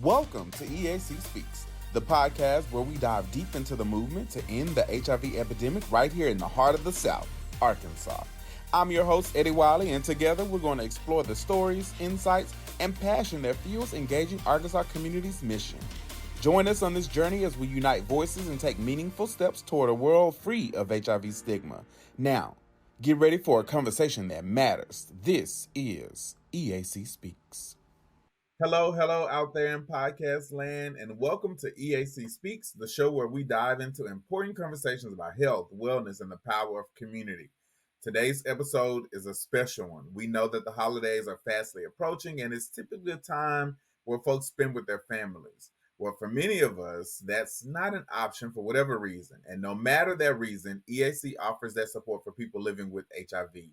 Welcome to EAC Speaks, the podcast where we dive deep into the movement to end the HIV epidemic right here in the heart of the South, Arkansas. I'm your host, Eddie Wiley, and together we're going to explore the stories, insights, and passion that fuels engaging Arkansas community's mission. Join us on this journey as we unite voices and take meaningful steps toward a world free of HIV stigma. Now, get ready for a conversation that matters. This is EAC Speaks. Hello out there in podcast land, and welcome to EAC Speaks, the show where we dive into important conversations about health, wellness, and the power of community. Today's episode is a special one. We know that the holidays are fastly approaching, and it's typically a time where folks spend with their families. Well, for many of us, that's not an option for whatever reason. And no matter that reason, EAC offers that support for people living with HIV.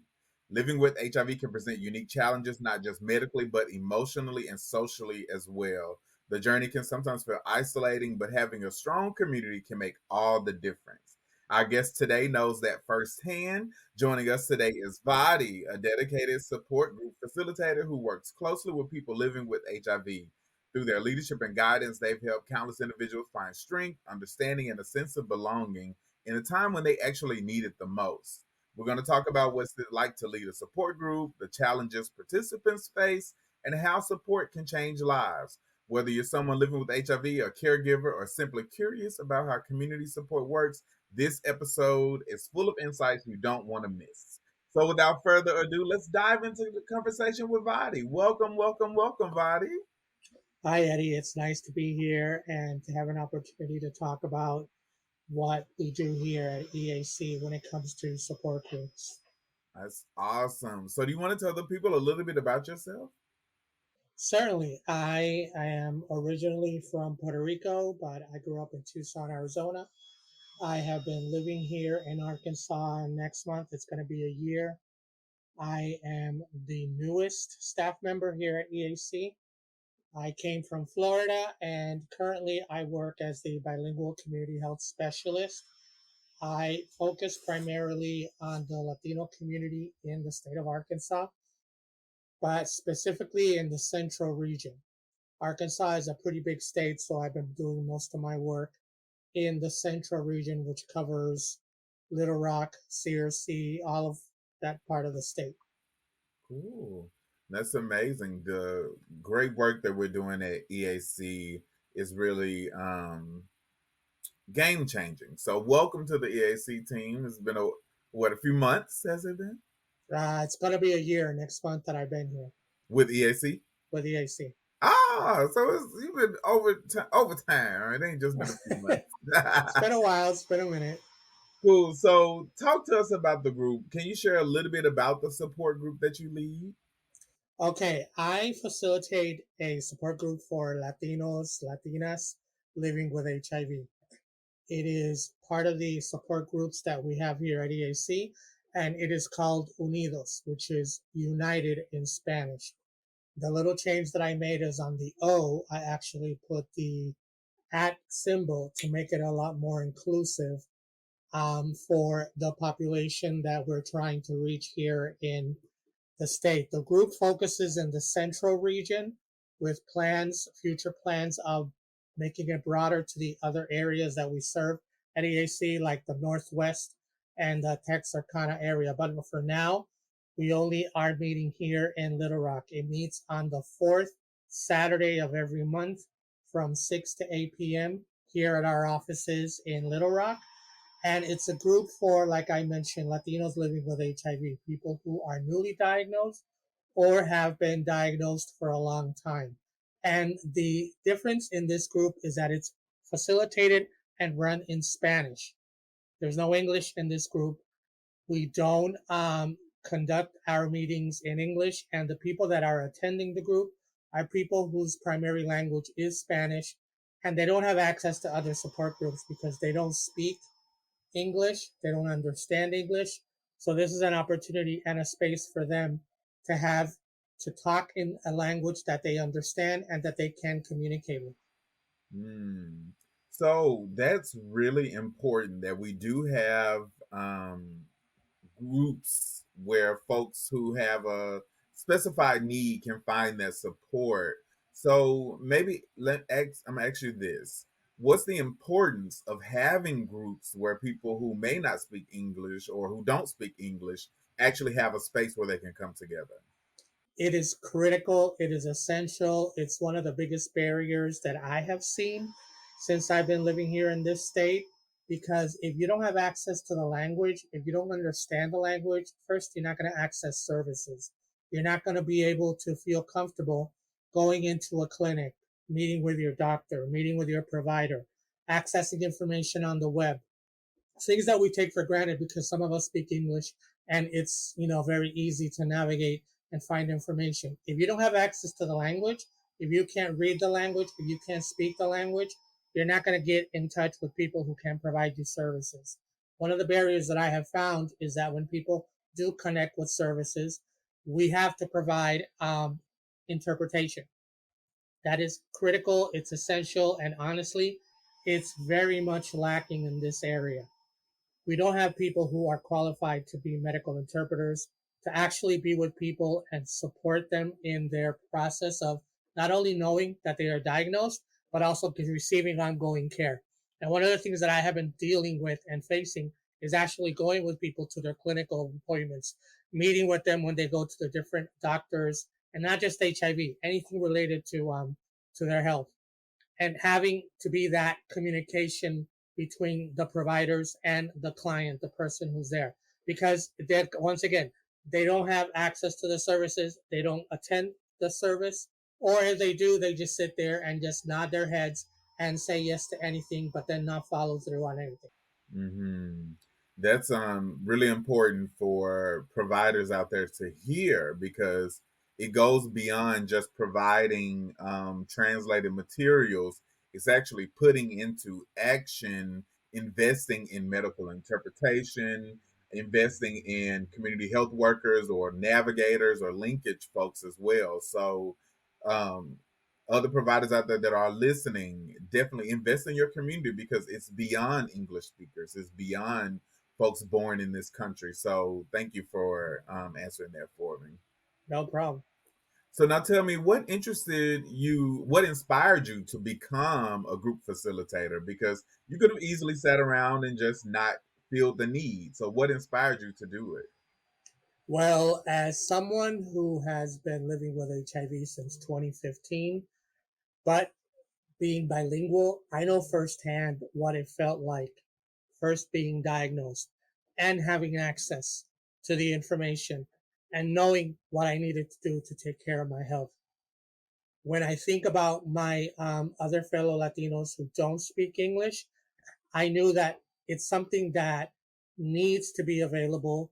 Living with HIV can present unique challenges, not just medically, but emotionally and socially as well. The journey can sometimes feel isolating, but having a strong community can make all the difference. Our guest today knows that firsthand. Joining us today is Vadi, a dedicated support group facilitator who works closely with people living with HIV. Through their leadership and guidance, they've helped countless individuals find strength, understanding, and a sense of belonging in a time when they actually need it the most. We're going to talk about what's it like to lead a support group, the challenges participants face, and how support can change lives. Whether you're someone living with HIV, a caregiver, or simply curious about how community support works, this episode is full of insights you don't want to miss. So without further ado, let's dive into the conversation with Vadi. Welcome, Vadi. Hi, Eddie. It's nice to be here and to have an opportunity to talk about what we do here at EAC when it comes to support groups. That's awesome. So do you want to tell the people a little bit about yourself? Certainly, I am originally from Puerto Rico, but I grew up in Tucson, Arizona. I have been living here in Arkansas. Next month, it's going to be a year. I am the newest staff member here at EAC. I came from Florida, and currently I work as the bilingual community health specialist. I focus primarily on the Latino community in the state of Arkansas, but specifically in the central region. Arkansas is a pretty big state, so I've been doing most of my work in the central region, which covers Little Rock, Searcy, all of that part of the state. Cool. That's amazing. The great work that we're doing at EAC is really game changing. So welcome to the EAC team. It's been a few months has it been? It's going to be a year next month that I've been here With EAC? with EAC. So you've been over time. It ain't just been a few months. It's been a while. It's been a minute. Cool. So talk to us about the group. Can you share a little bit about the support group that you lead? Okay, I facilitate a support group for Latinos, Latinas living with HIV. It is part of the support groups that we have here at EAC, and it is called Unidos, which is United in Spanish. The little change that I made is on the O, I actually put the at symbol to make it a lot more inclusive for the population that we're trying to reach here in the state. The group focuses in the central region with plans, future plans of making it broader to the other areas that we serve at EAC, like the Northwest and the Texarkana area. But for now, we only are meeting here in Little Rock. It meets on the fourth Saturday of every month from 6 to 8 p.m. here at our offices in Little Rock. And it's a group for, like I mentioned, Latinos living with HIV, people who are newly diagnosed or have been diagnosed for a long time. And the difference in this group is that it's facilitated and run in Spanish. There's no English in this group. We don't conduct our meetings in English, and the people that are attending the group are people whose primary language is Spanish, and they don't have access to other support groups because they don't speak English, they don't understand English. So this is an opportunity and a space for them to have to talk in a language that they understand and that they can communicate with. So that's really important that we do have groups where folks who have a specified need can find that support. So maybe I'm gonna ask you this: what's the importance of having groups where people who may not speak English or who don't speak English actually have a space where they can come together? It is critical, it is essential. It's one of the biggest barriers that I have seen since I've been living here in this state. Because if you don't have access to the language, if you don't understand the language, first, you're not going to access services. You're not going to be able to feel comfortable going into a clinic, meeting with your doctor, meeting with your provider, accessing information on the web, things that we take for granted because some of us speak English and it's, very easy to navigate and find information. If you don't have access to the language, if you can't read the language, if you can't speak the language, you're not going to get in touch with people who can provide you services. One of the barriers that I have found is that when people do connect with services, we have to provide interpretation. That is critical, it's essential, and honestly, it's very much lacking in this area. We don't have people who are qualified to be medical interpreters, to actually be with people and support them in their process of not only knowing that they are diagnosed, but also receiving ongoing care. And one of the things that I have been dealing with and facing is actually going with people to their clinical appointments, meeting with them when they go to the different doctors, and not just HIV, anything related to their health, and having to be that communication between the providers and the client, the person who's there. Because once again, they don't have access to the services, they don't attend the service, or if they do, they just sit there and just nod their heads and say yes to anything, but then not follow through on anything. Hmm. That's really important for providers out there to hear, because it goes beyond just providing translated materials. It's actually putting into action, investing in medical interpretation, investing in community health workers or navigators or linkage folks as well. So um, other providers out there that are listening, definitely invest in your community, because it's beyond English speakers. It's beyond folks born in this country. So thank you for answering that for me. No problem. So now tell me, what inspired you to become a group facilitator? Because you could have easily sat around and just not feel the need. So what inspired you to do it? Well, as someone who has been living with HIV since 2015, but being bilingual, I know firsthand what it felt like first being diagnosed and having access to the information and knowing what I needed to do to take care of my health. When I think about my other fellow Latinos who don't speak English, I knew that it's something that needs to be available.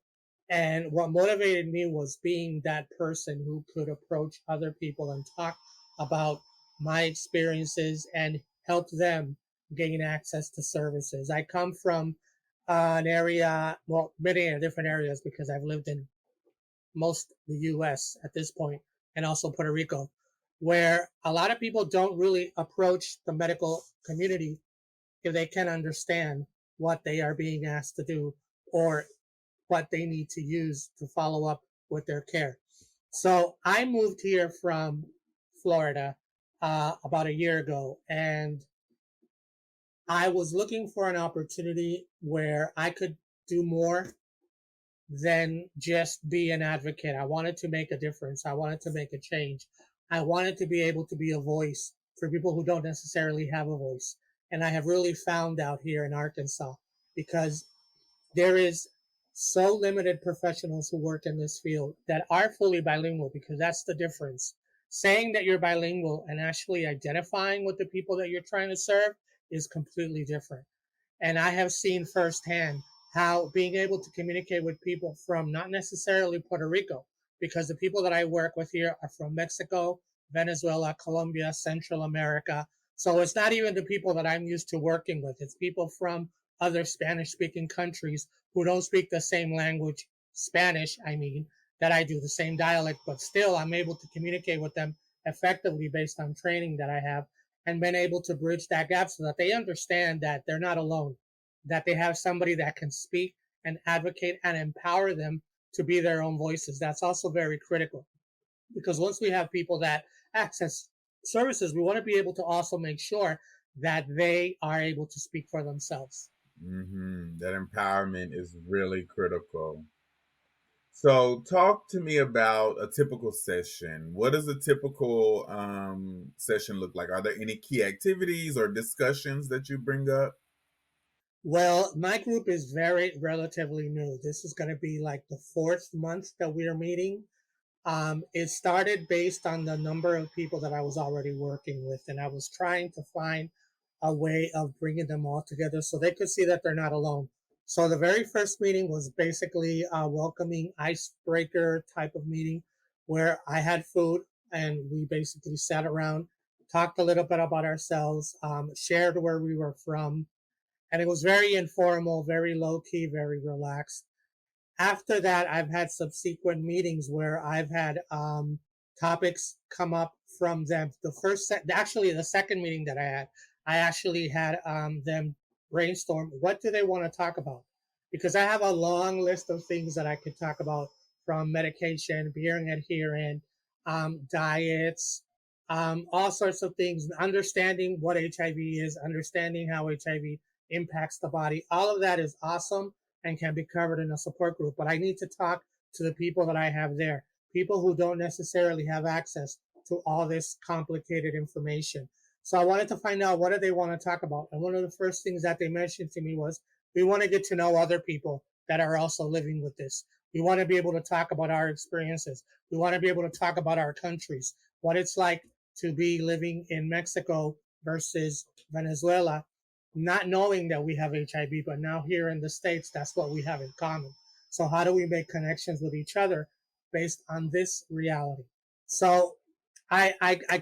And what motivated me was being that person who could approach other people and talk about my experiences and help them gain access to services. I come from an area, well, many different areas because I've lived in most of the US at this point and also Puerto Rico, where a lot of people don't really approach the medical community if they can understand what they are being asked to do or what they need to use to follow up with their care. So I moved here from Florida about a year ago, and I was looking for an opportunity where I could do more than just be an advocate. I wanted to make a difference. I wanted to make a change. I wanted to be able to be a voice for people who don't necessarily have a voice. And I have really found out here in Arkansas, because there is so limited professionals who work in this field that are fully bilingual, because that's the difference. Saying that you're bilingual and actually identifying with the people that you're trying to serve is completely different. And I have seen firsthand how being able to communicate with people from not necessarily Puerto Rico, because the people that I work with here are from Mexico, Venezuela, Colombia, Central America. So it's not even the people that I'm used to working with. It's people from other Spanish speaking countries who don't speak the same language, Spanish, I mean, that I do, the same dialect, but still I'm able to communicate with them effectively based on training that I have, and been able to bridge that gap so that they understand that they're not alone, that they have somebody that can speak and advocate and empower them to be their own voices. That's also very critical, because once we have people that access services, we want to be able to also make sure that they are able to speak for themselves. That empowerment is really critical. So, talk to me about a typical session. What does a typical session look like? Are there any key activities or discussions that you bring up? Well, my group is very relatively new. This is going to be like the fourth month that we are meeting. It started based on the number of people that I was already working with, and I was trying to find a way of bringing them all together so they could see that they're not alone. So the very first meeting was basically a welcoming icebreaker type of meeting where I had food and we basically sat around, talked a little bit about ourselves, shared where we were from, and it was very informal, very low key, very relaxed. After that, I've had subsequent meetings where I've had topics come up from them. Actually, the second meeting that I actually had them brainstorm what do they want to talk about, because I have a long list of things that I could talk about, from medication, being adherent, diets, all sorts of things, understanding what HIV is, understanding how HIV impacts the body. All of that is awesome and can be covered in a support group. But I need to talk to the people that I have there, people who don't necessarily have access to all this complicated information. So I wanted to find out what do they want to talk about. And one of the first things that they mentioned to me was, we want to get to know other people that are also living with this. We want to be able to talk about our experiences. We want to be able to talk about our countries, what it's like to be living in Mexico versus Venezuela, not knowing that we have HIV, but now here in the States, that's what we have in common. So how do we make connections with each other based on this reality? So I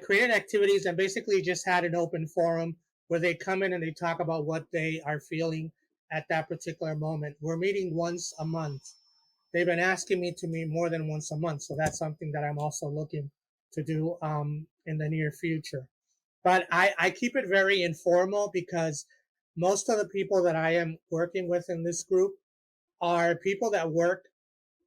created activities and basically just had an open forum where they come in and they talk about what they are feeling at that particular moment. We're meeting once a month. They've been asking me to meet more than once a month. So that's something that I'm also looking to do in the near future. But I keep it very informal because most of the people that I am working with in this group are people that work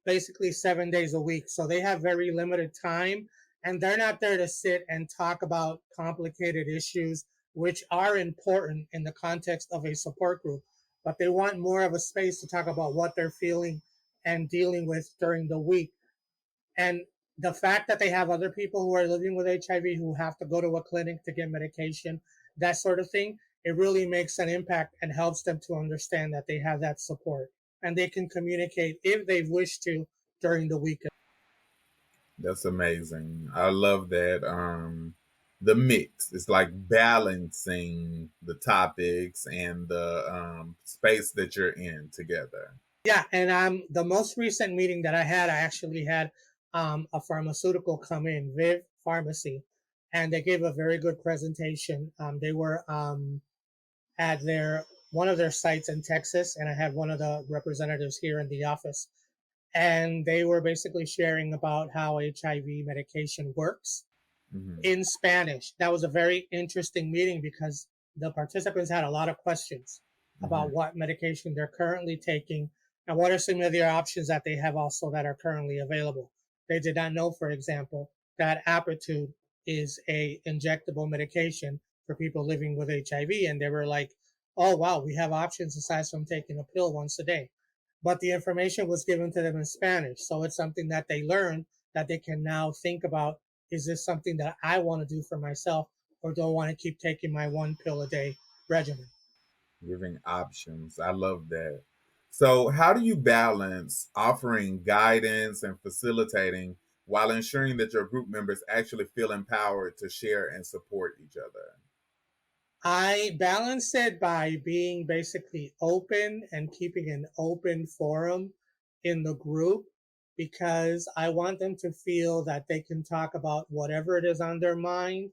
basically 7 days a week. So they have very limited time and they're not there to sit and talk about complicated issues, which are important in the context of a support group. But they want more of a space to talk about what they're feeling and dealing with during the week. And the fact that they have other people who are living with HIV who have to go to a clinic to get medication, that sort of thing, it really makes an impact and helps them to understand that they have that support and they can communicate if they wish to during the week. That's amazing. I love that. The mix. It's like balancing the topics and the space that you're in together. Yeah, and the most recent meeting that I actually had a pharmaceutical come in, Viv Pharmacy, and they gave a very good presentation. They were at their one of their sites in Texas, and I had one of the representatives here in the office, and they were basically sharing about how HIV medication works Hmm. in Spanish. That was a very interesting meeting because the participants had a lot of questions Hmm. about what medication they're currently taking and what are some of the options that they have also that are currently available. They did not know, for example, that Apitude is a injectable medication for people living with HIV, and they were like, "Oh wow, we have options aside from taking a pill once a day." But the information was given to them in Spanish, so it's something that they learned that they can now think about, is this something that I want to do for myself, or do I want to keep taking my one pill a day regimen? Giving options. I love that. So, how do you balance offering guidance and facilitating while ensuring that your group members actually feel empowered to share and support each other? I balance it by being basically open and keeping an open forum in the group because I want them to feel that they can talk about whatever it is on their mind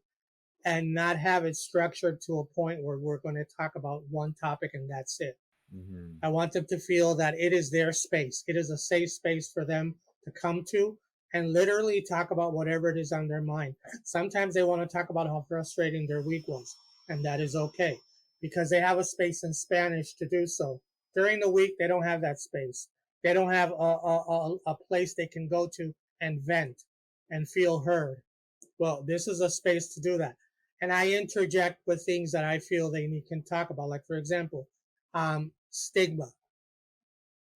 and not have it structured to a point where we're going to talk about one topic and that's it. Hmm. I want them to feel that it is their space. It is a safe space for them to come to and literally talk about whatever it is on their mind. Sometimes they want to talk about how frustrating their week was, and that is okay because they have a space in Spanish to do so. During the week, they don't have that space. They don't have a place they can go to and vent and feel heard. Well, this is a space to do that. And I interject with things that I feel can talk about. Like, for example, stigma.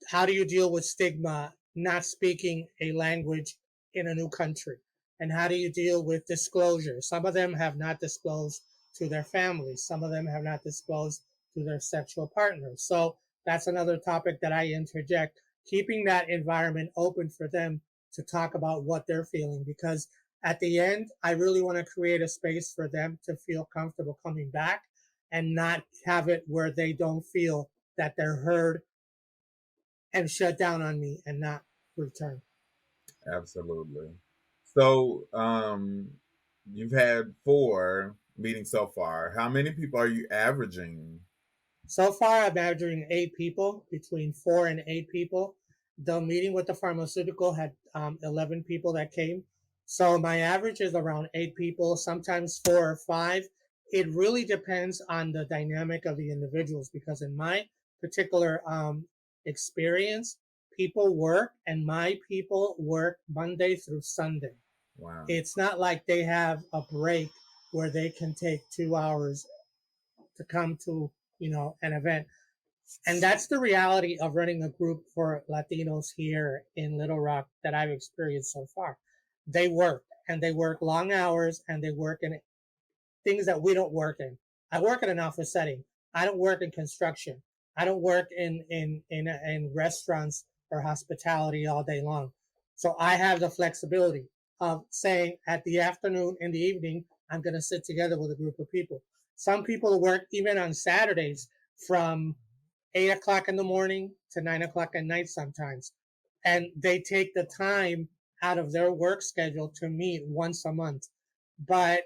How do you deal with stigma not speaking a language in a new country? And how do you deal with disclosure? Some of them have not disclosed to their families, some of them have not disclosed to their sexual partners. So that's another topic that I interject, keeping that environment open for them to talk about what they're feeling. Because at the end, I really want to create a space for them to feel comfortable coming back and not have it where they don't feel that they're heard and shut down on me and not return. Absolutely. So, you've had 4 meetings so far. How many people are you averaging? So far, I'm averaging 8 people, between 4 and 8 people. The meeting with the pharmaceutical had 11 people that came. So my average is around 8 people, sometimes 4 or 5. It really depends on the dynamic of the individuals because in my particular experience, people work and my people work Monday through Sunday. Wow. It's not like they have a break where they can take 2 hours to come to, an event. And that's the reality of running a group for Latinos here in Little Rock that I've experienced so far. They work and they work long hours and they work in things that we don't work in. I work in an office setting. I don't work in construction. I don't work in restaurants or hospitality all day long. So I have the flexibility of saying at the afternoon, in the evening, I'm going to sit together with a group of people. Some people work even on Saturdays from 8 o'clock in the morning to 9 o'clock at night sometimes. And they take the time out of their work schedule to meet once a month. But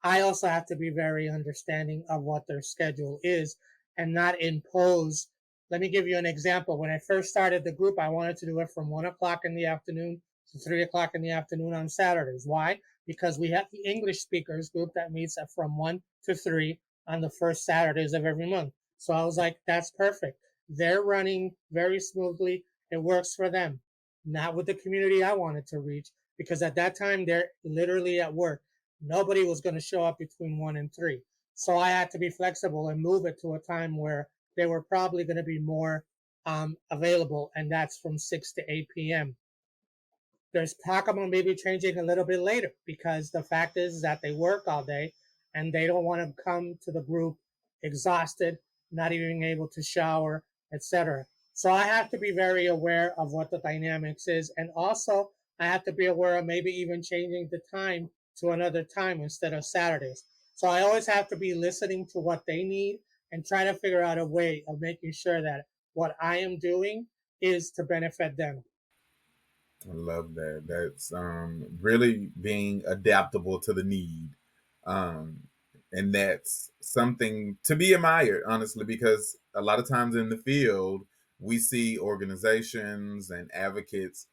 I also have to be very understanding of what their schedule is and not impose. Let me give you an example. When I first started the group, I wanted to do it from 1 o'clock in the afternoon to 3 o'clock in the afternoon on Saturdays. Why? Because we have the English speakers group that meets at from 1 to 3 on the first Saturdays of every month. So I was like, that's perfect. They're running very smoothly. It works for them. Not with the community I wanted to reach because at that time they're literally at work. Nobody was going to show up between 1 and 3. So I had to be flexible and move it to a time where they were probably going to be more available, and that's from 6 to 8 p.m. There's talk about maybe changing a little bit later because the fact is that they work all day and they don't want to come to the group exhausted, not even able to shower, etc. So I have to be very aware of what the dynamics is. And also, I have to be aware of maybe even changing the time to another time instead of Saturdays. So I always have to be listening to what they need and try to figure out a way of making sure that what I am doing is to benefit them. I love that. That's really being adaptable to the need. Um, and that's something to be admired, honestly, because a lot of times in the field, we see organizations and advocates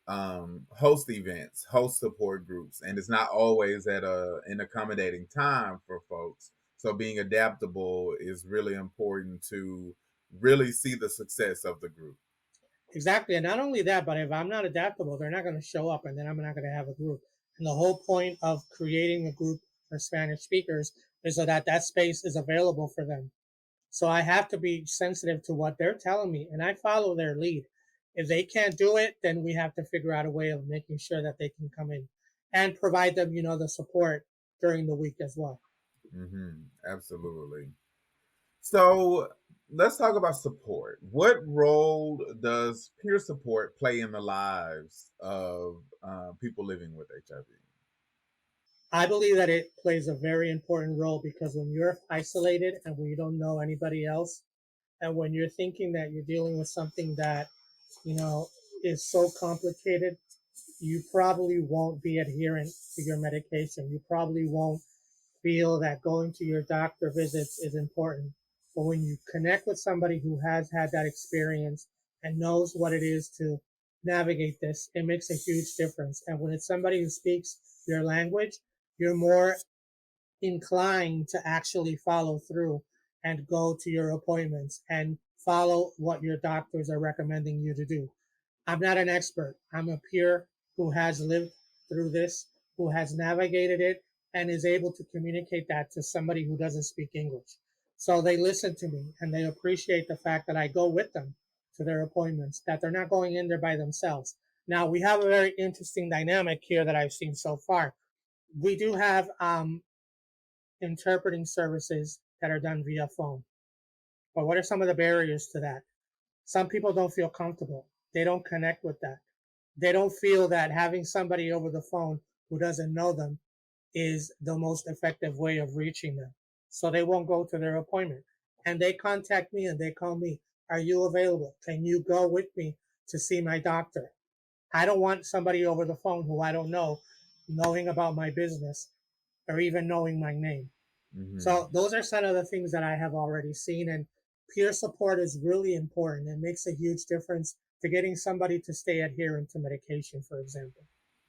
host events, host support groups, and it's not always at an accommodating time for folks. So being adaptable is really important to really see the success of the group. Exactly. And not only that, but if I'm not adaptable, they're not going to show up and then I'm not going to have a group. And the whole point of creating a group for Spanish speakers is so that that space is available for them. So I have to be sensitive to what they're telling me and I follow their lead. If they can't do it, then we have to figure out a way of making sure that they can come in and provide them, the support during the week as well. Absolutely. So let's talk about support. What role does peer support play in the lives of people living with HIV? I believe that it plays a very important role because when you're isolated and when you don't know anybody else, and when you're thinking that you're dealing with something that, you know, is so complicated, you probably won't be adherent to your medication. You probably won't feel that going to your doctor visits is important. But when you connect with somebody who has had that experience and knows what it is to navigate this, it makes a huge difference. And when it's somebody who speaks your language, you're more inclined to actually follow through and go to your appointments and follow what your doctors are recommending you to do. I'm not an expert. I'm a peer who has lived through this, who has navigated it and is able to communicate that to somebody who doesn't speak English. So they listen to me and they appreciate the fact that I go with them to their appointments, that they're not going in there by themselves. Now, we have a very interesting dynamic here that I've seen so far. We do have interpreting services that are done via phone. But what are some of the barriers to that? Some people don't feel comfortable. They don't connect with that. They don't feel that having somebody over the phone who doesn't know them is the most effective way of reaching them. So they won't go to their appointment. And they contact me and they call me, are you available? Can you go with me to see my doctor? I don't want somebody over the phone who I don't know knowing about my business or even knowing my name. So those are some of the things that I have already seen. And peer support is really important. It makes a huge difference to getting somebody to stay adherent to medication, for example.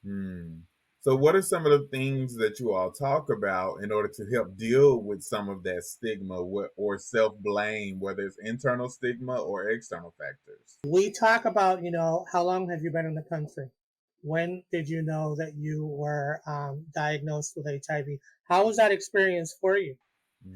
Hmm. So, what are some of the things that you all talk about in order to help deal with some of that stigma or self blame, whether it's internal stigma or external factors? We talk about, how long have you been in the country? When did you know that you were diagnosed with HIV? How was that experience for you?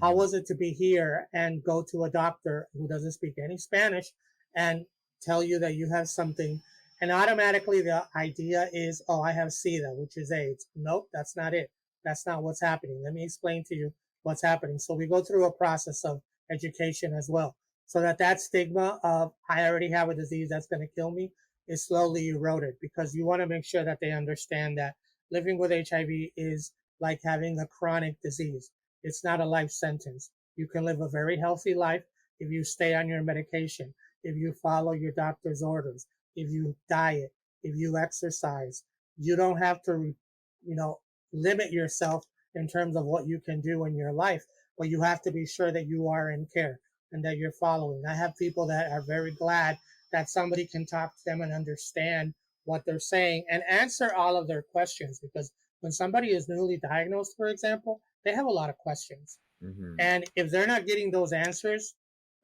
How Hmm. was it to be here and go to a doctor who doesn't speak any Spanish and tell you that you have something? And automatically the idea is, oh, I have SIDA, which is AIDS. Nope, that's not it. That's not what's happening. Let me explain to you what's happening. So we go through a process of education as well, so that stigma of I already have a disease that's going to kill me is slowly eroded, because you want to make sure that they understand that living with HIV is like having a chronic disease. It's not a life sentence. You can live a very healthy life if you stay on your medication, if you follow your doctor's orders, if you diet, if you exercise. You don't have to, you know, limit yourself in terms of what you can do in your life, but you have to be sure that you are in care and that you're following. I have people that are very glad that somebody can talk to them and understand what they're saying and answer all of their questions, because when somebody is newly diagnosed, for example, they have a lot of questions. Hmm. And if they're not getting those answers,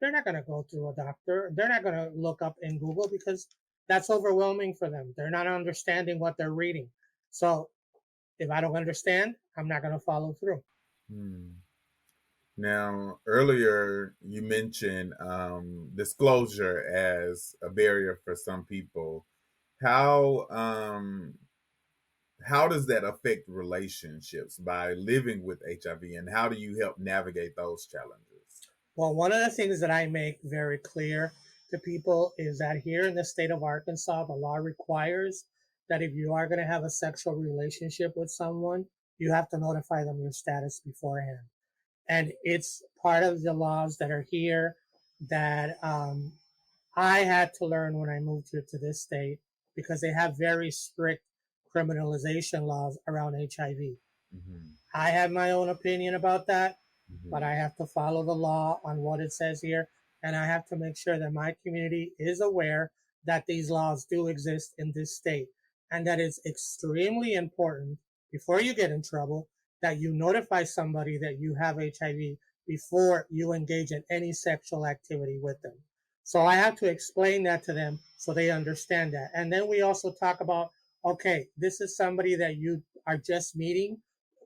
they're not going to go through a doctor. They're not going to look up in Google because that's overwhelming for them. They're not understanding what they're reading. So if I don't understand, I'm not going to follow through. Hmm. Now, earlier you mentioned disclosure as a barrier for some people. How how does that affect relationships by living with HIV, and how do you help navigate those challenges? Well, one of the things that I make very clear to people is that here in the state of Arkansas, the law requires that if you are going to have a sexual relationship with someone, you have to notify them your status beforehand. And it's part of the laws that are here that I had to learn when I moved here to this state, because they have very strict criminalization laws around HIV. Hmm. I have my own opinion about that, but Hmm. I have to follow the law on what it says here. And I have to make sure that my community is aware that these laws do exist in this state, and that it's extremely important before you get in trouble that you notify somebody that you have HIV before you engage in any sexual activity with them. So I have to explain that to them so they understand that. And then we also talk about, okay, this is somebody that you are just meeting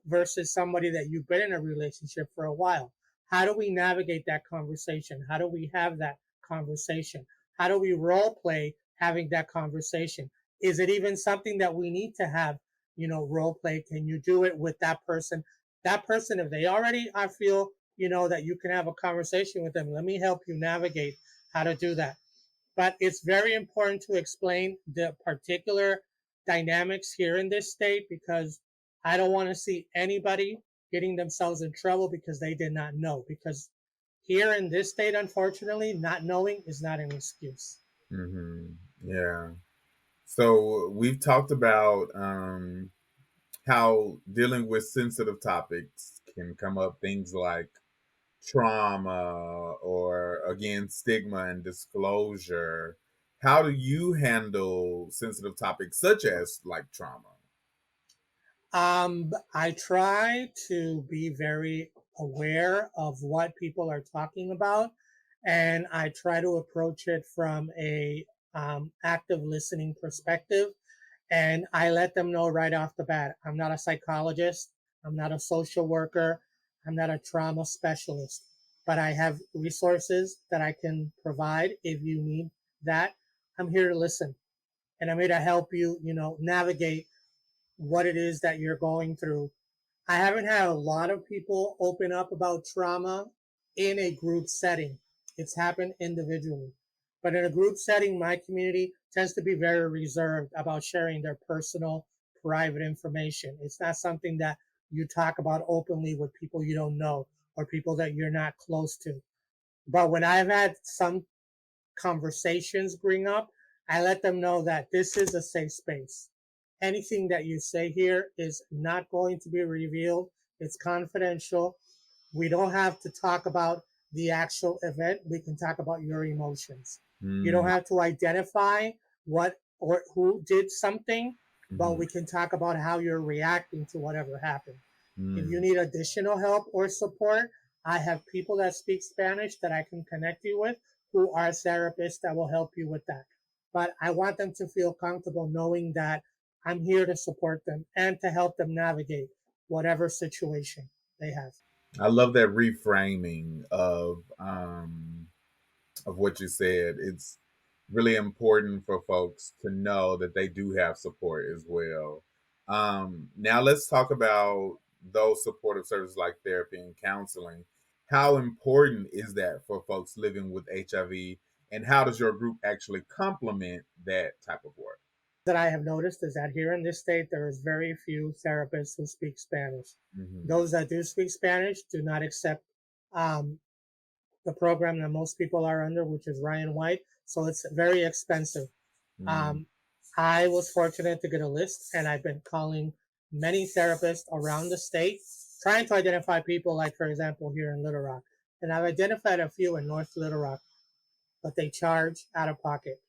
versus somebody that you've been in a relationship for a while. How do we navigate that conversation? How do we have that conversation? How do we role play having that conversation? Is it even something that we need to have, role play? Can you do it with that person? That person, if they already I feel, that you can have a conversation with them, let me help you navigate how to do that. But it's very important to explain the particular dynamics here in this state, because I don't want to see anybody getting themselves in trouble because they did not know. Because here in this state, unfortunately, not knowing is not an excuse. Hmm. Yeah. So we've talked about how dealing with sensitive topics can come up, things like trauma or again stigma and disclosure. How do you handle sensitive topics such as like trauma? I try to be very aware of what people are talking about, and I try to approach it from a active listening perspective. And I let them know right off the bat, I'm not a psychologist, I'm not a social worker, I'm not a trauma specialist, but I have resources that I can provide if you need that. I'm here to listen, and I'm here to help you, navigate what it is that you're going through. I haven't had a lot of people open up about trauma in a group setting. It's happened individually. But in a group setting, my community tends to be very reserved about sharing their personal, private information. It's not something that you talk about openly with people you don't know or people that you're not close to. But when I've had some conversations bring up, I let them know that this is a safe space. Anything that you say here is not going to be revealed. It's confidential. We don't have to talk about the actual event. We can talk about your emotions. You don't Mm, have to identify what or who did something, but mhm, we can talk about how you're reacting to whatever happened. If you mm. need additional help or support, I have people that speak Spanish that I can connect you with who are therapists that will help you with that. But I want them to feel comfortable knowing that I'm here to support them and to help them navigate whatever situation they have. I love that reframing of what you said. It's really important for folks to know that they do have support as well. Now let's talk about those supportive services like therapy and counseling. How important is that for folks living with HIV, and how does your group actually complement that type of work? That I have noticed is that here in this state, there is very few therapists who speak Spanish. Hmm. Those that do speak Spanish do not accept um, the program that most people are under, which is Ryan White. So it's very expensive. Mm, Um, I was fortunate to get a list, and I've been calling many therapists around the state, trying to identify people, like, for example, here in Little Rock. And I've identified a few in North Little Rock, but they charge out of pocket.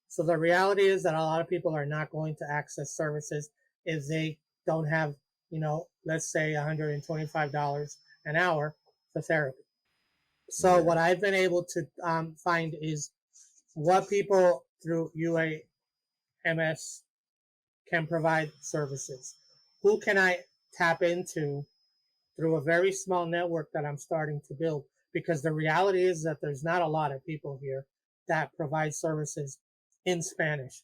So the reality is that a lot of people are not going to access services if they don't have, let's say $125 an hour for therapy. So yeah. what I've been able to find is what people through UAMS can provide services. Who can I tap into through a very small network that I'm starting to build? Because the reality is that there's not a lot of people here that provide services in Spanish.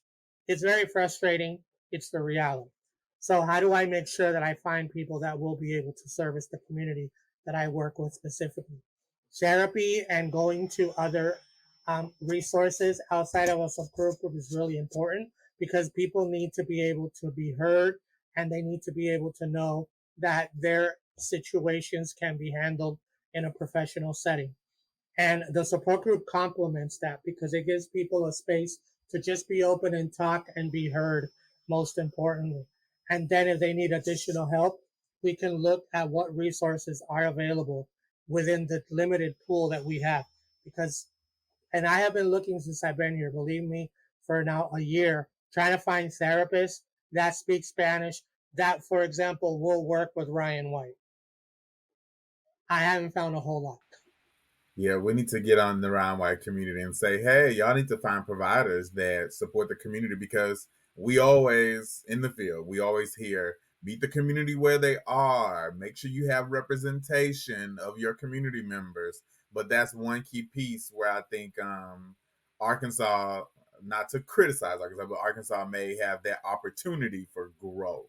It's very frustrating. It's the reality. So, how do I make sure that I find people that will be able to service the community that I work with specifically? Therapy and going to other resources outside of a support group is really important because people need to be able to be heard and they need to be able to know that their situations can be handled in a professional setting. And the support group complements that because it gives people a space to just be open and talk and be heard, most importantly. And then if they need additional help, we can look at what resources are available within the limited pool that we have. Because, and I have been looking since I've been here, believe me, for now a year, trying to find therapists that speak Spanish that, for example, will work with Ryan White. I haven't found a whole lot. Yeah, we need to get on the Round White community and say, hey, y'all need to find providers that support the community because we always, in the field, we always hear, meet the community where they are. Make sure you have representation of your community members. But that's one key piece where I think Arkansas, not to criticize Arkansas, but Arkansas may have that opportunity for growth.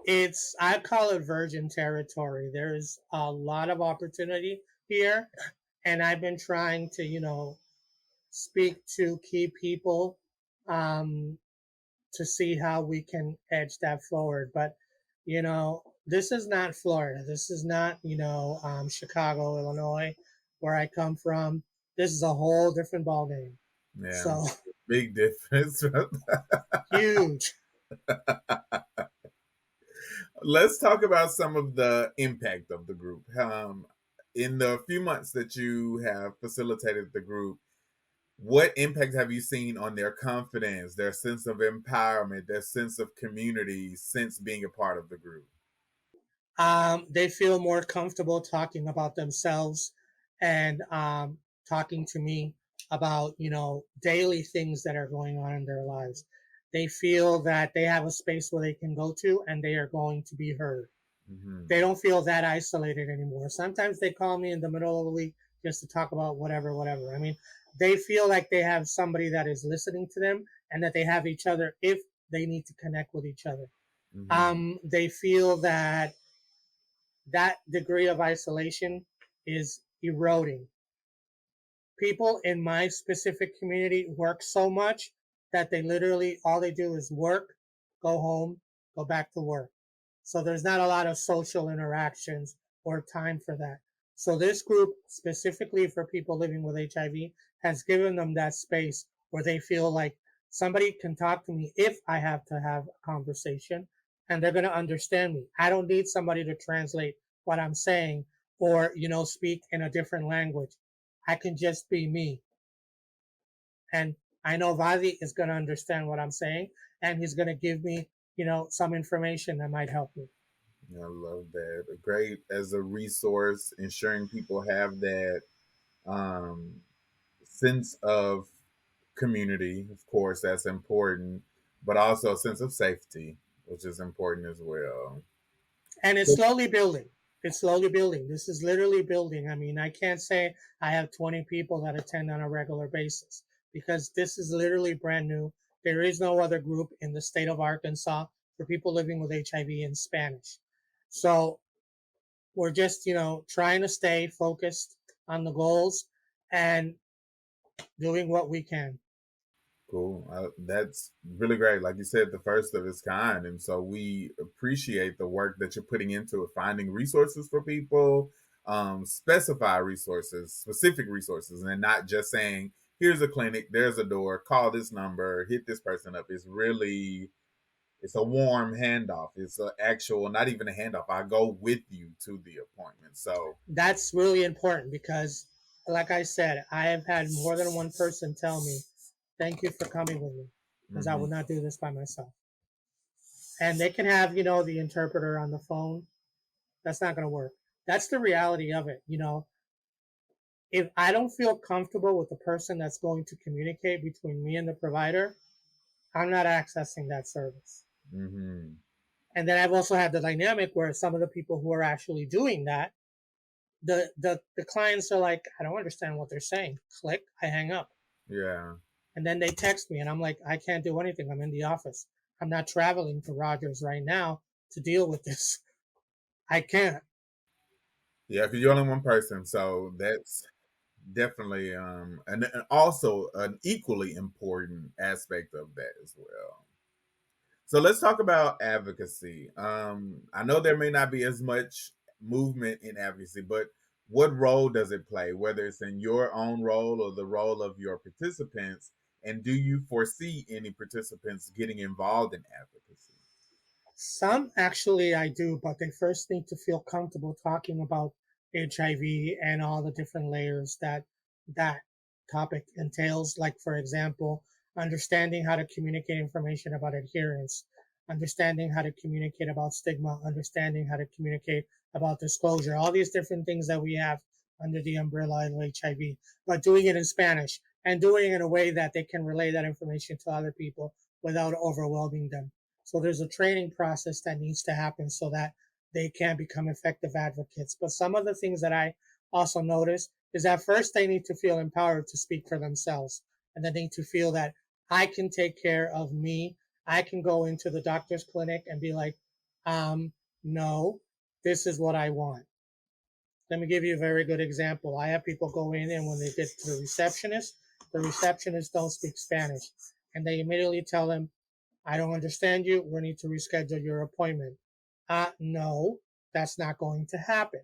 I call it virgin territory. There's a lot of opportunity here, and I've been trying to, speak to key people um, to see how we can edge that forward. But, this is not Florida. This is not, Chicago, Illinois, where I come from. This is a whole different ballgame. Yeah, So big difference. huge. Let's talk about some of the impact of the group. In the few months that you have facilitated the group, what impact have you seen on their confidence, their sense of empowerment, their sense of community since being a part of the group? They feel more comfortable talking about themselves and talking to me about daily things that are going on in their lives. They feel that they have a space where they can go to and they are going to be heard. Mm-hmm. They don't feel that isolated anymore. Sometimes they call me in the middle of the week just to talk about whatever. I mean, they feel like they have somebody that is listening to them and that they have each other if they need to connect with each other. Mm-hmm. They feel that that degree of isolation is eroding. People in my specific community work so much that they literally all they do is work, go home, go back to work. So there's not a lot of social interactions or time for that. So this group, specifically for people living with HIV, has given them that space where they feel like somebody can talk to me if I have to have a conversation and they're going to understand me. I don't need somebody to translate what I'm saying or, speak in a different language. I can just be me. And I know Vadi is going to understand what I'm saying and he's going to give me, some information that might help me. I love that. Great as a resource, ensuring people have that um, sense of community. Of course, that's important, but also a sense of safety, which is important as well. And it's slowly building. It's slowly building. This is literally building. I mean, I can't say I have 20 people that attend on a regular basis because this is literally brand new. There is no other group in the state of Arkansas for people living with HIV in Spanish. So we're just, trying to stay focused on the goals and doing what we can. Cool. That's really great. Like you said, the first of its kind. And so we appreciate the work that you're putting into it, finding resources for people, specify resources, specific resources, and not just saying, here's a clinic, there's a door, call this number, hit this person up. It's a warm handoff. It's an actual, not even a handoff. I go with you to the appointment. So, That's really important because, like I said, I have had more than one person tell me, thank you for coming with me because I mm-hmm. would not do this by myself. And they can have, the interpreter on the phone. That's not going to work. That's the reality of it. If I don't feel comfortable with the person that's going to communicate between me and the provider, I'm not accessing that service. Mm-hmm. And then I've also had the dynamic where some of the people who are actually doing that, the clients are like, I don't understand what they're saying. Click, I hang up. Yeah. And then they text me and I'm like, I can't do anything. I'm in the office. I'm not traveling to Rogers right now to deal with this. I can't. Yeah, because you're only one person. So that's definitely and also an equally important aspect of that as well. So let's talk about advocacy. I know there may not be as much movement in advocacy, but what role does it play, whether it's in your own role or the role of your participants? And do you foresee any participants getting involved in advocacy? Some actually I do, but they first need to feel comfortable talking about HIV and all the different layers that topic entails. Like, for example, understanding how to communicate information about adherence, understanding how to communicate about stigma, understanding how to communicate about disclosure, all these different things that we have under the umbrella of HIV, but doing it in Spanish and doing it in a way that they can relay that information to other people without overwhelming them. So there's a training process that needs to happen so that they can become effective advocates. But some of the things that I also notice is that first they need to feel empowered to speak for themselves. And they need to feel that I can take care of me. I can go into the doctor's clinic and be like, no, this is what I want. Let me give you a very good example. I have people go in and when they get to the receptionist don't speak Spanish. And they immediately tell them, I don't understand you. We need to reschedule your appointment. No, that's not going to happen.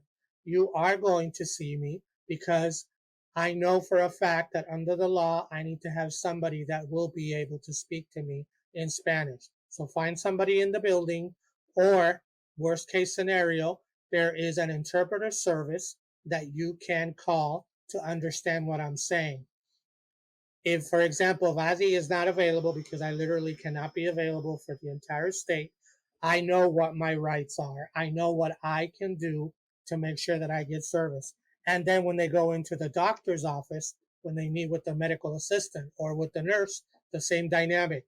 You are going to see me because I know for a fact that under the law, I need to have somebody that will be able to speak to me in Spanish. So find somebody in the building, or worst case scenario, there is an interpreter service that you can call to understand what I'm saying. If, for example, Vadi is not available because I literally cannot be available for the entire state, I know what my rights are. I know what I can do to make sure that I get service. And then when they go into the doctor's office, when they meet with the medical assistant or with the nurse, the same dynamic.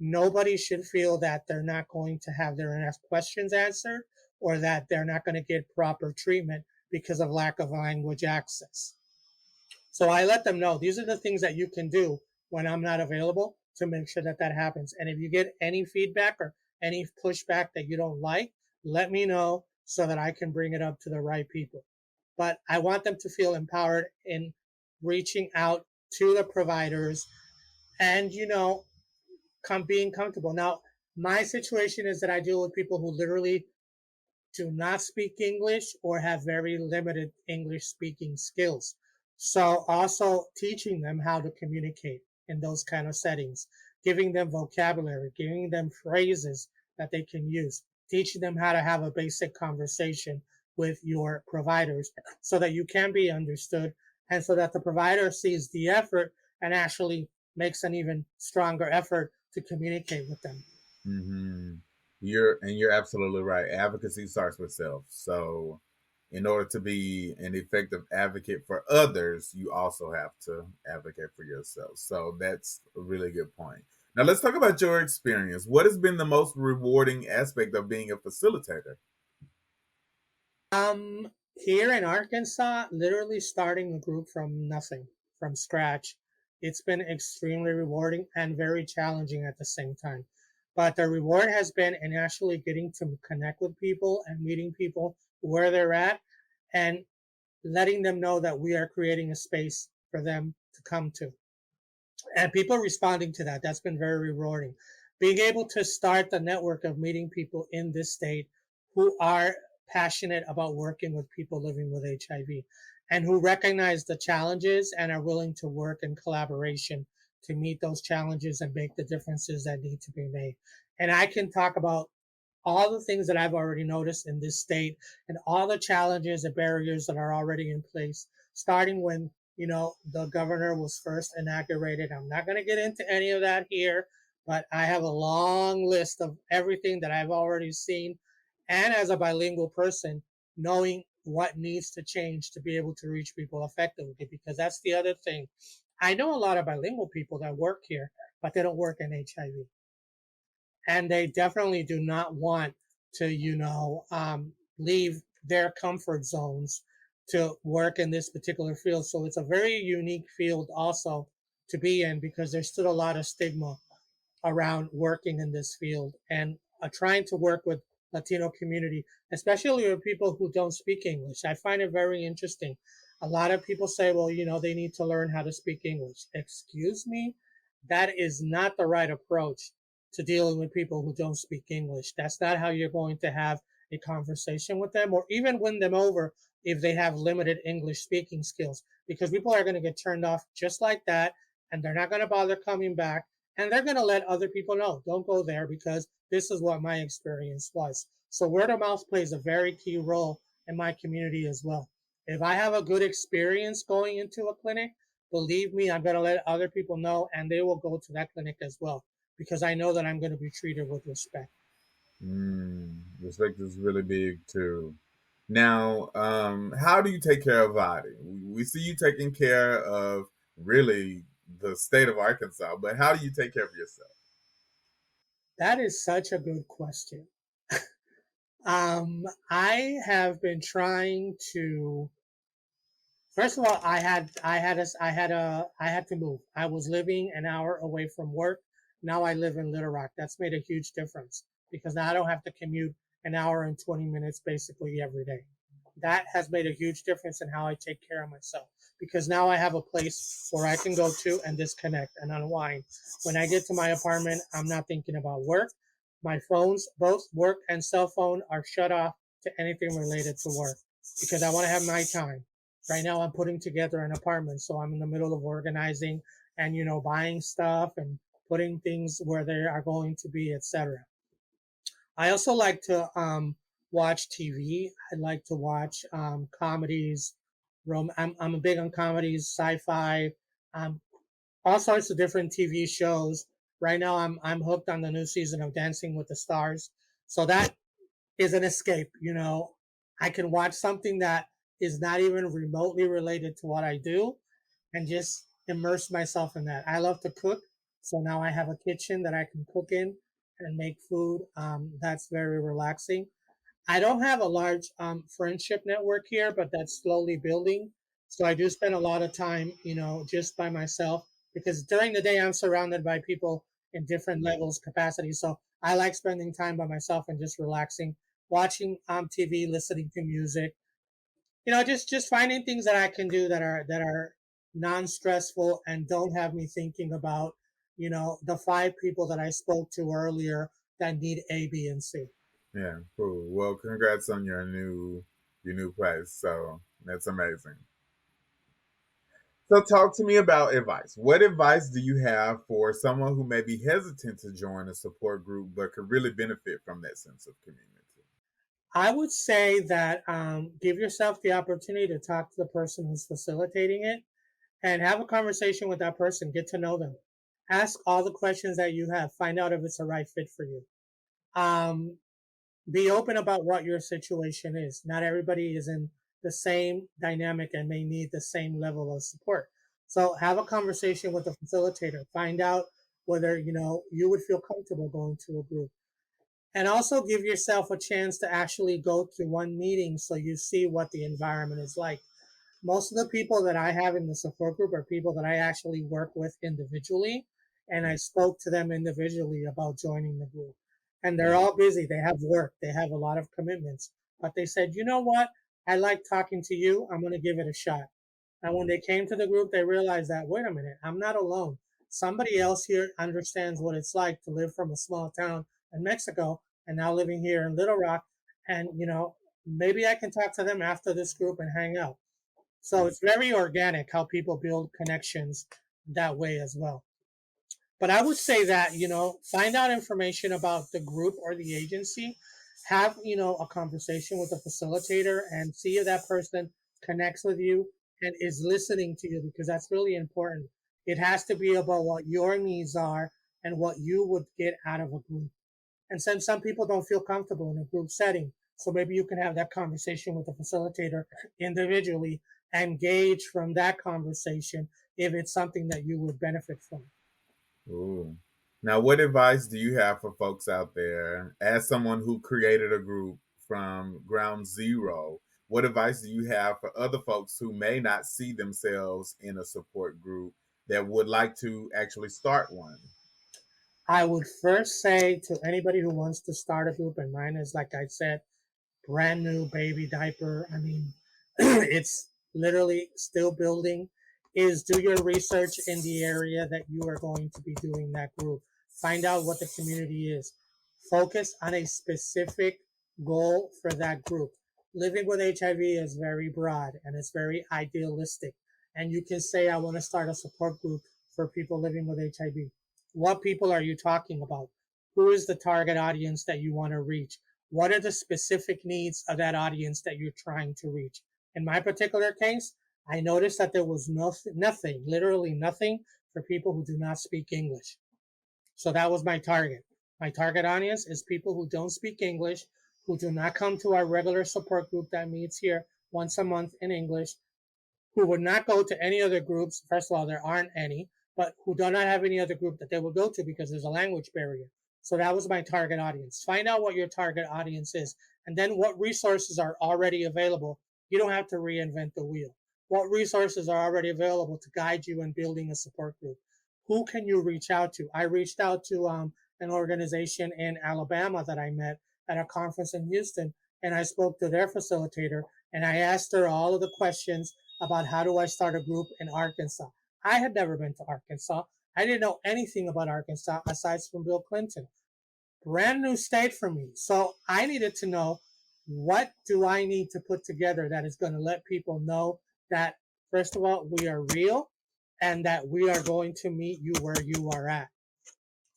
nobody should feel that they're not going to have their questions answered or that they're not going to get proper treatment because of lack of language access. So I let them know these are the things that you can do when I'm not available to make sure that that happens. And if you get any feedback or any pushback that you don't like, let me know so that I can bring it up to the right people. But I want them to feel empowered in reaching out to the providers and, being comfortable. Now, my situation is that I deal with people who literally do not speak English or have very limited English speaking skills. So also teaching them how to communicate in those kind of settings, giving them vocabulary, giving them phrases that they can use, teaching them how to have a basic conversation with your providers so that you can be understood and so that the provider sees the effort and actually makes an even stronger effort to communicate with them. Mm-hmm. You're absolutely right. Advocacy starts with self. So, in order to be an effective advocate for others, you also have to advocate for yourself. So that's a really good point. Now let's talk about your experience. What has been the most rewarding aspect of being a facilitator? Here in Arkansas, literally starting a group from nothing, from scratch, it's been extremely rewarding and very challenging at the same time. But the reward has been in actually getting to connect with people and meeting people where they're at and letting them know that we are creating a space for them to come to. And people responding to that, that's been very rewarding. Being able to start the network of meeting people in this state who are passionate about working with people living with HIV and who recognize the challenges and are willing to work in collaboration to meet those challenges and make the differences that need to be made. And I can talk about all the things that I've already noticed in this state and all the challenges and barriers that are already in place, starting when, the governor was first inaugurated. I'm not going to get into any of that here, but I have a long list of everything that I've already seen. And as a bilingual person, knowing what needs to change to be able to reach people effectively, because that's the other thing. I know a lot of bilingual people that work here, but they don't work in HIV and they definitely do not want to, leave their comfort zones to work in this particular field. So it's a very unique field also to be in because there's still a lot of stigma around working in this field and trying to work with Latino community, especially with people who don't speak English. I find it very interesting. A lot of people say, well, they need to learn how to speak English. Excuse me, that is not the right approach to dealing with people who don't speak English. That's not how you're going to have a conversation with them or even win them over if they have limited English speaking skills, because people are going to get turned off just like that and they're not going to bother coming back and they're going to let other people know, don't go there because this is what my experience was. So word of mouth plays a very key role in my community as well. If I have a good experience going into a clinic, believe me, I'm going to let other people know and they will go to that clinic as well because I know that I'm going to be treated with respect. Respect is really big too. Now, how do you take care of Vadi? We see you taking care of really the state of Arkansas, but how do you take care of yourself? That is such a good question. I have been trying to. First of all, I had to move. I was living an hour away from work. Now I live in Little Rock. That's made a huge difference because now I don't have to commute an hour and 20 minutes basically every day. That has made a huge difference in how I take care of myself because now I have a place where I can go to and disconnect and unwind. When I get to my apartment, I'm not thinking about work. My phones, both work and cell phone, are shut off to anything related to work because I want to have my time. Right now, I'm putting together an apartment, so I'm in the middle of organizing and buying stuff and putting things where they are going to be, etc. I also like to watch TV. I like to watch comedies. I'm big on comedies, sci-fi, um, all sorts of different TV shows. Right now, I'm hooked on the new season of Dancing with the Stars, so that is an escape. I can watch something that is not even remotely related to what I do and just immerse myself in that. I love to cook. So now I have a kitchen that I can cook in and make food. That's very relaxing. I don't have a large friendship network here, but that's slowly building. So I do spend a lot of time, just by myself because during the day I'm surrounded by people in different levels, capacities. So I like spending time by myself and just relaxing, watching TV, listening to music. Just finding things that I can do that are non-stressful and don't have me thinking about, the five people that I spoke to earlier that need A, B, and C. Yeah, cool. Well, congrats on your new place. So that's amazing. So talk to me about advice. What advice do you have for someone who may be hesitant to join a support group but could really benefit from that sense of community? I would say that give yourself the opportunity to talk to the person who's facilitating it and have a conversation with that person. Get to know them. Ask all the questions that you have. Find out if it's a right fit for you. Um, be open about what your situation is. Not everybody is in the same dynamic and may need the same level of support. So have a conversation with the facilitator. Find out whether you would feel comfortable going to a group, and also give yourself a chance to actually go to one meeting so you see what the environment is like. Most of the people that I have in the support group are people that I actually work with individually, and I spoke to them individually about joining the group. And they're all busy. They have work, they have a lot of commitments. But they said, you know what? I like talking to you. I'm going to give it a shot. And when they came to the group, they realized that, wait a minute, I'm not alone. Somebody else here understands what it's like to live from a small town in Mexico and now living here in Little Rock. And, maybe I can talk to them after this group and hang out. So it's very organic how people build connections that way as well. But I would say that, find out information about the group or the agency, have, a conversation with the facilitator and see if that person connects with you and is listening to you, because that's really important. It has to be about what your needs are and what you would get out of a group. And since some people don't feel comfortable in a group setting, so maybe you can have that conversation with the facilitator individually and gauge from that conversation if it's something that you would benefit from. Ooh. Now, what advice do you have for folks out there, as someone who created a group from ground zero? What advice do you have for other folks who may not see themselves in a support group that would like to actually start one? I would first say to anybody who wants to start a group, and mine is, like I said, brand new baby diaper. I mean, it's literally still building. Is do your research in the area that you are going to be doing that group. Find out what the community is. Focus on a specific goal for that group. Living with HIV is very broad and it's very idealistic. And you can say, I want to start a support group for people living with HIV. What people are you talking about? Who is the target audience that you want to reach? What are the specific needs of that audience that you're trying to reach? In my particular case, I noticed that there was nothing, literally nothing for people who do not speak English. So that was my target. My target audience is people who don't speak English, who do not come to our regular support group that meets here once a month in English, who would not go to any other groups. First of all, there aren't any, but who do not have any other group that they will go to because there's a language barrier. So that was my target audience. Find out what your target audience is, and then what resources are already available. You don't have to reinvent the wheel. What resources are already available to guide you in building a support group? Who can you reach out to? I reached out to an organization in Alabama that I met at a conference in Houston, and I spoke to their facilitator, and I asked her all of the questions about how do I start a group in Arkansas. I had never been to Arkansas. I didn't know anything about Arkansas aside from Bill Clinton. Brand new state for me. So I needed to know, what do I need to put together that is going to let people know that, first of all, we are real and that we are going to meet you where you are at.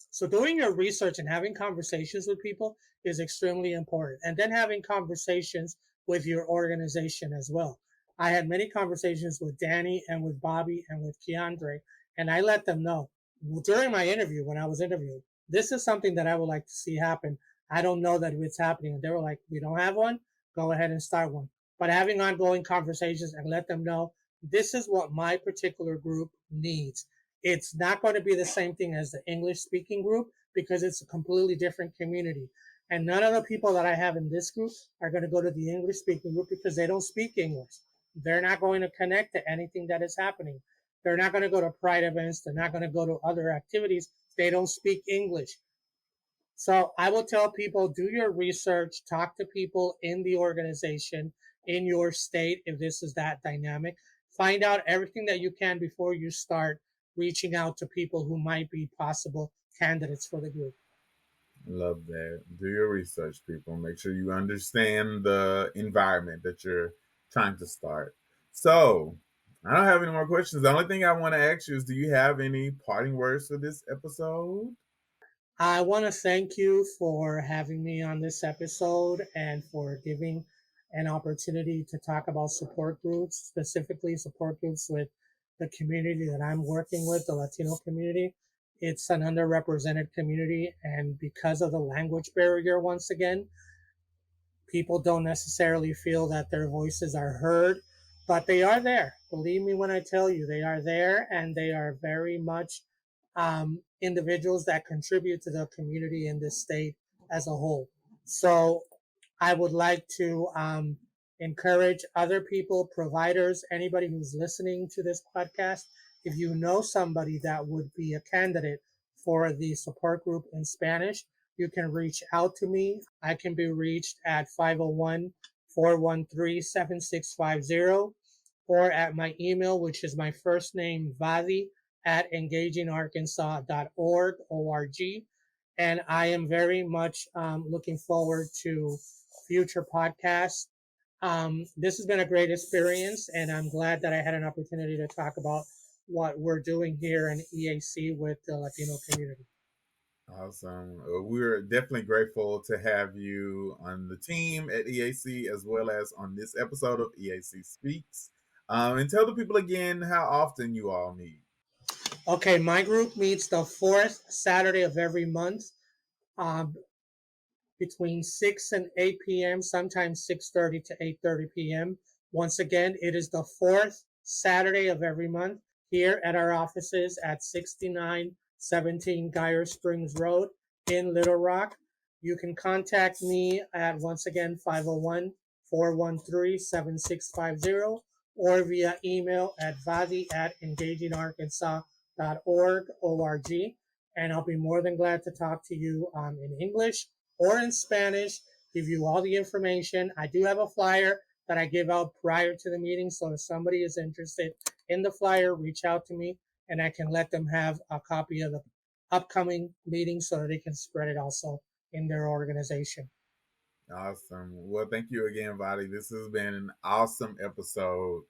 So doing your research and having conversations with people is extremely important. And then having conversations with your organization as well. I had many conversations with Danny and with Bobby and with Keandre, and I let them know during my interview, when I was interviewed, this is something that I would like to see happen. I don't know that it's happening. And they were like, we don't have one. Go ahead and start one. But having ongoing conversations and let them know, this is what my particular group needs. It's not going to be the same thing as the English speaking group because it's a completely different community. And none of the people that I have in this group are going to go to the English speaking group because they don't speak English. They're not going to connect to anything that is happening. They're not going to go to pride events. They're not going to go to other activities. They don't speak English. So I will tell people, do your research, talk to people in the organization, in your state, if this is that dynamic. Find out everything that you can before you start reaching out to people who might be possible candidates for the group. Love that. Do your research, people. Make sure you understand the environment that you're trying to start. So, I don't have any more questions. The only thing I want to ask you is, do you have any parting words for this episode? I want to thank you for having me on this episode and for giving an opportunity to talk about support groups, specifically support groups with the community that I'm working with, the Latino community. It's an underrepresented community, and because of the language barrier, once again, people don't necessarily feel that their voices are heard, but they are there. Believe me when I tell you, they are there, and they are very much individuals that contribute to the community in this state as a whole. So I would like to encourage other people, providers, anybody who's listening to this podcast. If you know somebody that would be a candidate for the support group in Spanish, you can reach out to me. I can be reached at 501-413-7650 or at my email, which is my first name, Vadi at engagingarkansas.org, O-R-G. And I am very much looking forward to future podcasts. This has been a great experience, and I'm glad that I had an opportunity to talk about what we're doing here in EAC with the Latino community. Awesome. We're definitely grateful to have you on the team at EAC as well as on this episode of EAC Speaks. And tell the people again how often you all meet. Okay, my group meets the fourth Saturday of every month between 6 and 8 p.m., sometimes 6:30 to 8:30 p.m. Once again, it is the fourth Saturday of every month here at our offices at 6917 Geyer Springs Road in Little Rock. You can contact me at, once again, 501-413-7650 or via email at vadi@engagingarkansas.org, O-R-G. And I'll be more than glad to talk to you in English or in Spanish, give you all the information. I do have a flyer that I give out prior to the meeting, so if somebody is interested in the flyer, reach out to me, and I can let them have a copy of the upcoming meeting so that they can spread it also in their organization. Awesome. Well, thank you again, Vadi. This has been an awesome episode.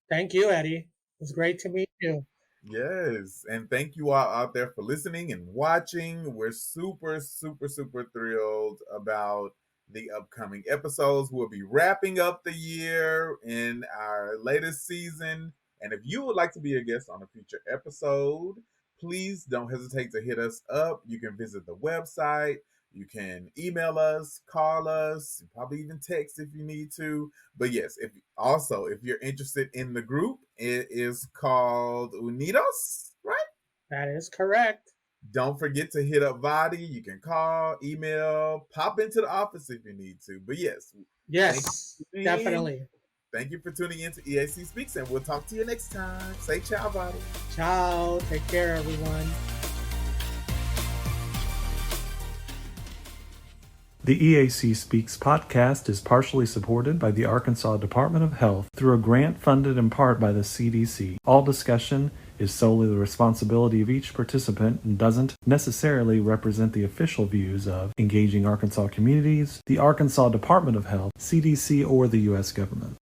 Thank you, Eddie. It was great to meet you. Yes. And thank you all out there for listening and watching. We're super, super, super thrilled about the upcoming episodes. We'll be wrapping up the year in our latest season. And if you would like to be a guest on a future episode, please don't hesitate to hit us up. You can visit the website. You can email us, call us, probably even text if you need to. But yes, if you're interested in the group, it is called Unidos, right? That is correct. Don't forget to hit up Vadi. You can call, email, pop into the office if you need to. But yes, definitely. Thank you for tuning in to EAC Speaks, and we'll talk to you next time. Say ciao, Vadi. Ciao. Take care, everyone. The EAC Speaks podcast is partially supported by the Arkansas Department of Health through a grant funded in part by the CDC. All discussion is solely the responsibility of each participant and doesn't necessarily represent the official views of Engaging Arkansas Communities, the Arkansas Department of Health, CDC, or the U.S. government.